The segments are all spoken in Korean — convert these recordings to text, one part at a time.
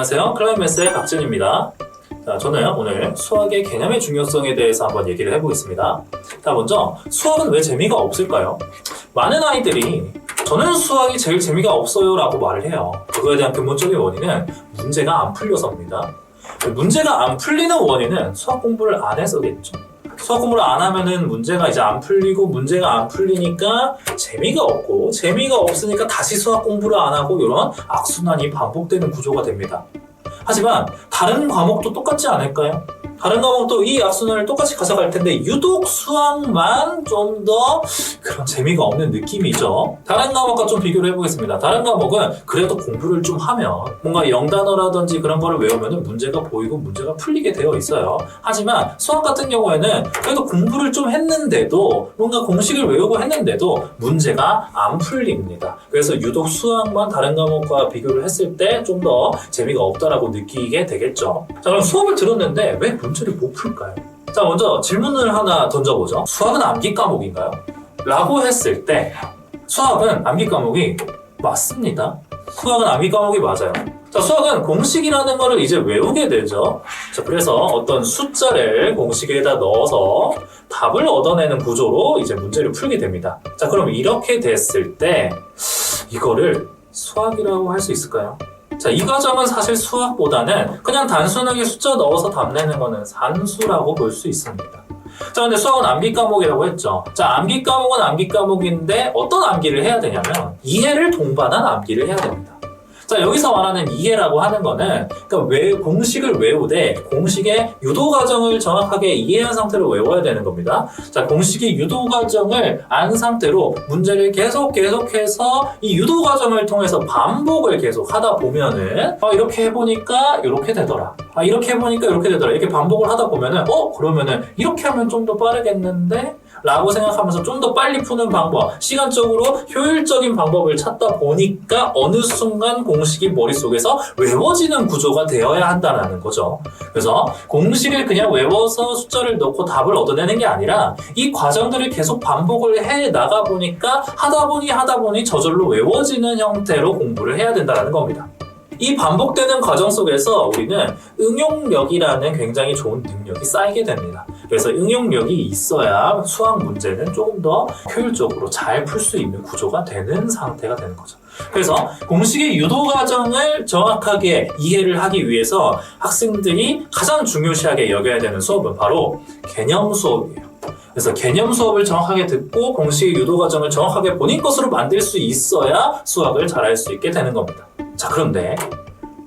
안녕하세요. 클라이맥스의 박진입니다. 자, 저는 오늘 수학의 개념의 중요성에 대해서 한번 얘기를 해보겠습니다. 자, 먼저 수학은 왜 재미가 없을까요? 많은 아이들이 저는 수학이 제일 재미가 없어요 라고 말을 해요. 그거에 대한 근본적인 원인은 문제가 안 풀려서입니다. 문제가 안 풀리는 원인은 수학 공부를 안 해서겠죠. 수학 공부를 안 하면은 문제가 이제 안 풀리고, 문제가 안 풀리니까 재미가 없고, 재미가 없으니까 다시 수학 공부를 안 하고, 이런 악순환이 반복되는 구조가 됩니다. 하지만 다른 과목도 똑같지 않을까요? 다른 과목도 이 악순환을 똑같이 가져갈 텐데 유독 수학만 좀 더 그런 재미가 없는 느낌이죠. 다른 과목과 좀 비교를 해보겠습니다. 다른 과목은 그래도 공부를 좀 하면 뭔가 영단어라든지 그런 거를 외우면 문제가 보이고 문제가 풀리게 되어 있어요. 하지만 수학 같은 경우에는 그래도 공부를 좀 했는데도, 뭔가 공식을 외우고 했는데도 문제가 안 풀립니다. 그래서 유독 수학만 다른 과목과 비교를 했을 때 좀 더 재미가 없다라고 느끼게 되겠죠. 자, 그럼 수업을 들었는데 왜 문제를 못 풀까요? 자, 먼저 질문을 하나 던져보죠. 수학은 암기 과목인가요? 라고 했을 때 수학은 암기 과목이 맞습니다. 수학은 암기 과목이 맞아요. 자, 수학은 공식이라는 거를 이제 외우게 되죠. 자, 그래서 어떤 숫자를 공식에다 넣어서 답을 얻어내는 구조로 이제 문제를 풀게 됩니다. 자, 그럼 이렇게 됐을 때 이거를 수학이라고 할 수 있을까요? 자, 이 과정은 사실 수학보다는 그냥 단순하게 숫자 넣어서 답 내는 거는 산수라고 볼 수 있습니다. 자, 근데 수학은 암기 과목이라고 했죠. 자, 암기 과목은 암기 과목인데 어떤 암기를 해야 되냐면 이해를 동반한 암기를 해야 됩니다. 자, 여기서 말하는 이해라고 하는 거는 그러니까 공식을 외우되 공식의 유도 과정을 정확하게 이해한 상태로 외워야 되는 겁니다. 자, 공식의 유도 과정을 안 상태로 문제를 계속해서 이 유도 과정을 통해서 반복을 계속 하다 보면은 이렇게 해보니까 이렇게 되더라. 이렇게 해보니까 이렇게 되더라. 이렇게 반복을 하다 보면은 그러면은 이렇게 하면 좀 더 빠르겠는데? 라고 생각하면서 좀 더 빨리 푸는 방법, 시간적으로 효율적인 방법을 찾다 보니까 어느 순간 공식이 머릿속에서 외워지는 구조가 되어야 한다는 거죠. 그래서 공식을 그냥 외워서 숫자를 넣고 답을 얻어내는 게 아니라 이 과정들을 계속 반복을 해 나가 보니까 하다 보니 저절로 외워지는 형태로 공부를 해야 된다는 겁니다. 이 반복되는 과정 속에서 우리는 응용력이라는 굉장히 좋은 능력이 쌓이게 됩니다. 그래서 응용력이 있어야 수학 문제는 조금 더 효율적으로 잘 풀 수 있는 구조가 되는 상태가 되는 거죠. 그래서 공식의 유도 과정을 정확하게 이해를 하기 위해서 학생들이 가장 중요시하게 여겨야 되는 수업은 바로 개념 수업이에요. 그래서 개념 수업을 정확하게 듣고 공식의 유도 과정을 정확하게 본인 것으로 만들 수 있어야 수학을 잘할 수 있게 되는 겁니다. 자, 그런데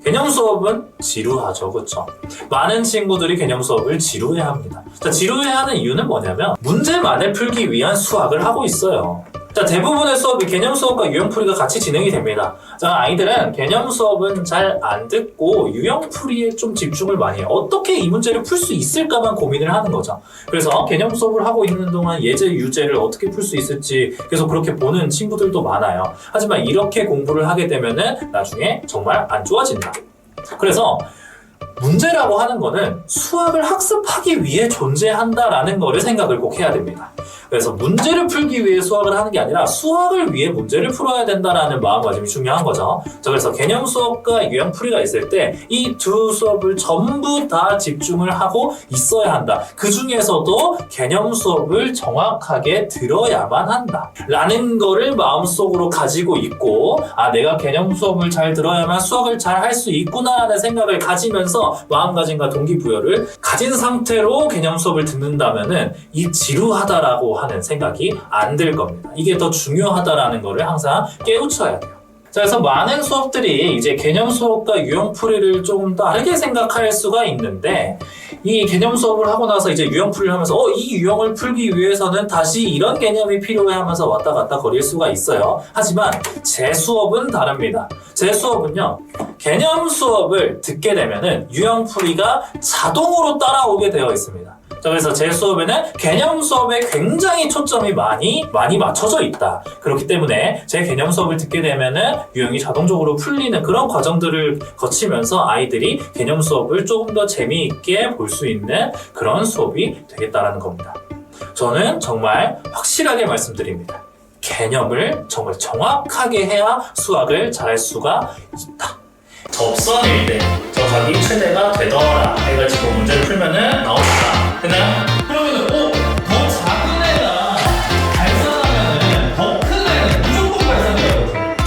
개념 수업은 지루하죠, 그렇죠? 많은 친구들이 개념 수업을 지루해합니다. 자, 지루해하는 이유는 뭐냐면 문제만을 풀기 위한 수학을 하고 있어요. 자, 대부분의 수업이 개념 수업과 유형풀이가 같이 진행이 됩니다. 자, 아이들은 개념 수업은 잘 안 듣고 유형풀이에 좀 집중을 많이 해요. 어떻게 이 문제를 풀 수 있을까만 고민을 하는 거죠. 그래서 개념 수업을 하고 있는 동안 예제, 유제를 어떻게 풀 수 있을지 계속 그렇게 보는 친구들도 많아요. 하지만 이렇게 공부를 하게 되면은 나중에 정말 안 좋아진다. 그래서 문제라고 하는 거는 수학을 학습하기 위해 존재한다라는 거를 생각을 꼭 해야 됩니다. 그래서 문제를 풀기 위해 수학을 하는 게 아니라 수학을 위해 문제를 풀어야 된다라는 마음가짐이 중요한 거죠. 자, 그래서 개념 수업과 유형풀이가 있을 때 이 두 수업을 전부 다 집중을 하고 있어야 한다. 그 중에서도 개념 수업을 정확하게 들어야만 한다. 라는 거를 마음속으로 가지고 있고, 내가 개념 수업을 잘 들어야만 수학을 잘 할 수 있구나 하는 생각을 가지면서 마음가짐과 동기부여를 가진 상태로 개념 수업을 듣는다면은 이 지루하다라고 하는 생각이 안 들 겁니다. 이게 더 중요하다라는 거를 항상 깨우쳐야 돼요. 자, 그래서 많은 수업들이 이제 개념 수업과 유형풀이를 조금 다르게 생각할 수가 있는데, 이 개념 수업을 하고 나서 이제 유형풀이를 하면서 이 유형을 풀기 위해서는 다시 이런 개념이 필요해 하면서 왔다 갔다 거릴 수가 있어요. 하지만 제 수업은 다릅니다. 제 수업은요, 개념 수업을 듣게 되면은 유형풀이가 자동으로 따라오게 되어 있습니다. 자, 그래서 제 수업에는 개념 수업에 굉장히 초점이 많이 맞춰져 있다. 그렇기 때문에 제 개념 수업을 듣게 되면은 유형이 자동적으로 풀리는 그런 과정들을 거치면서 아이들이 개념 수업을 조금 더 재미있게 볼 수 있는 그런 수업이 되겠다라는 겁니다. 저는 정말 확실하게 말씀드립니다. 개념을 정말 정확하게 해야 수학을 잘할 수가 있다. 접선일 때 정각이 최대가 되더라 해가지고 문제를 풀면은 나옵니다. 됐나요? 그러면은 더 작은 애가 발산하면은 더 큰 애는 무조건 발산돼야 돼.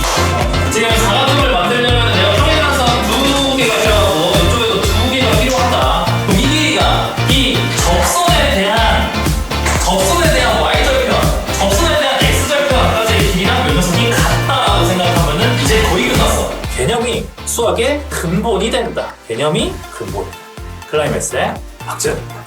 지금 사각형을 만들려면 내가 평행한선 2개가 필요하고 이쪽에도 2개가 필요하다. 그럼 이 길이가 이 접선에 대한 y절편, 접선에 대한 x절편까지의 길이랑 요 녀석이 같다라고 생각하면은 이제 거의 끝났어. 개념이 수학의 근본이 된다. 개념이 근본이다. 클라이맥스의 박제입니다.